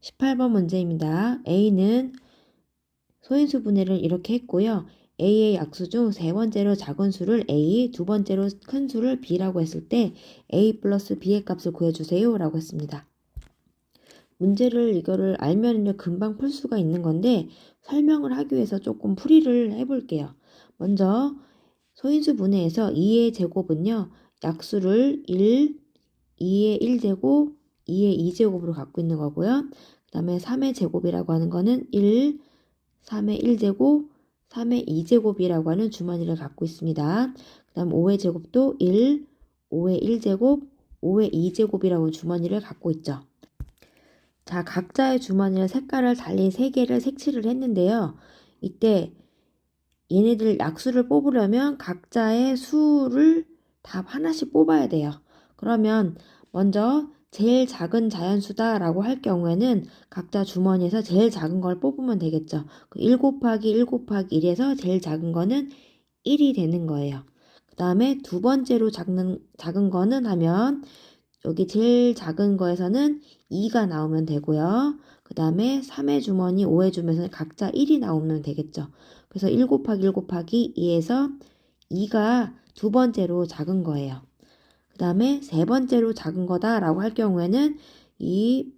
18번 문제입니다. A는 소인수 분해를 이렇게 했고요. A의 약수 중 세 번째로 작은 수를 A, 두 번째로 큰 수를 B라고 했을 때 A 플러스 B의 값을 구해주세요 라고 했습니다. 문제를 이거를 알면은요 금방 풀 수가 있는 건데 설명을 하기 위해서 조금 풀이를 해볼게요. 먼저 소인수 분해에서 2의 제곱은요 약수를 1, 2의 1제곱, 2의 2제곱으로 갖고 있는 거고요. 그 다음에 3의 제곱이라고 하는 거는 1, 3의 1제곱, 3의 2제곱이라고 하는 주머니를 갖고 있습니다. 그 다음 5의 제곱도 1, 5의 1제곱, 5의 2제곱이라고 주머니를 갖고 있죠. 자, 각자의 주머니를 색깔을 달리 3개를 색칠을 했는데요. 이때 얘네들 약수를 뽑으려면 각자의 수를 다 하나씩 뽑아야 돼요. 그러면 먼저 제일 작은 자연수다 라고 할 경우에는 각자 주머니에서 제일 작은 걸 뽑으면 되겠죠. 1 곱하기 1 곱하기 1에서 제일 작은 거는 1이 되는 거예요. 그 다음에 두 번째로 작은 거는 하면 여기 제일 작은 거에서는 2가 나오면 되고요. 그 다음에 3의 주머니, 5의 주머니에서는 각자 1이 나오면 되겠죠. 그래서 1 곱하기 1 곱하기 2에서 2가 두 번째로 작은 거예요. 그 다음에 세 번째로 작은 거다라고 할 경우에는 이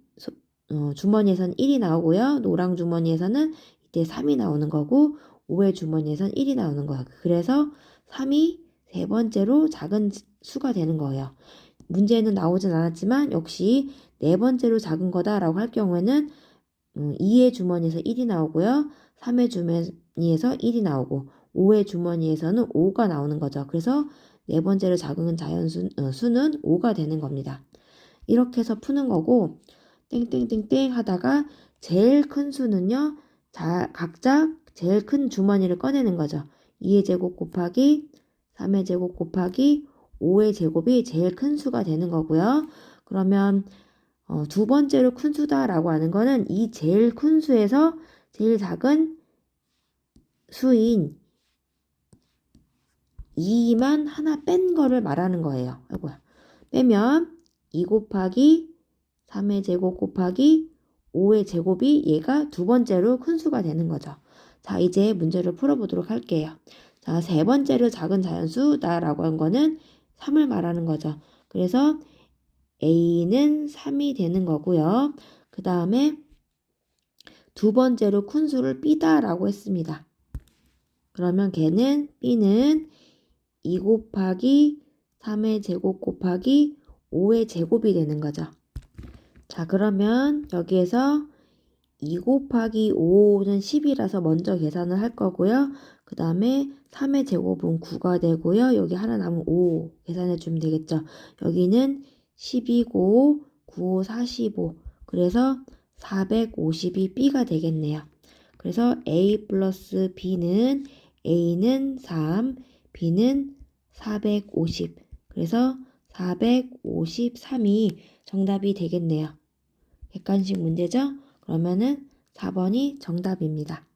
주머니에서는 1이 나오고요. 노랑 주머니에서는 이때 3이 나오는 거고 5의 주머니에서는 1이 나오는 거예요. 그래서 3이 세 번째로 작은 수가 되는 거예요. 문제에는 나오진 않았지만 역시 네 번째로 작은 거다라고 할 경우에는 2의 주머니에서 1이 나오고요. 3의 주머니에서 1이 나오고 5의 주머니에서는 5가 나오는 거죠. 그래서 네 번째로 작은 수는 5가 되는 겁니다. 이렇게 해서 푸는 거고 땡땡땡땡 하다가 제일 큰 수는요. 각자 제일 큰 주머니를 꺼내는 거죠. 2의 제곱 곱하기 3의 제곱 곱하기 5의 제곱이 제일 큰 수가 되는 거고요. 그러면 두 번째로 큰 수다라고 하는 거는 이 제일 큰 수에서 제일 작은 수인 2만 하나 뺀 거를 말하는 거예요. 아이고야. 빼면 2 곱하기 3의 제곱 곱하기 5의 제곱이 얘가 두 번째로 큰 수가 되는 거죠. 자, 이제 문제를 풀어보도록 할게요. 자, 세 번째로 작은 자연수다라고 한 거는 3을 말하는 거죠. 그래서 A는 3이 되는 거고요. 그 다음에 두 번째로 큰 수를 B다라고 했습니다. 그러면 걔는 B는 2 곱하기 3의 제곱 곱하기 5의 제곱이 되는 거죠. 자, 그러면 여기에서 2 곱하기 5는 10이라서 먼저 계산을 할 거고요. 그 다음에 3의 제곱은 9가 되고요. 여기 하나 남은 5 계산해 주면 되겠죠. 여기는 10이고 9, 5, 45. 그래서 450이 B가 되겠네요. 그래서 A 플러스 B는 A는 3, B는 450. 그래서 453이 정답이 되겠네요. 객관식 문제죠? 그러면은 4번이 정답입니다.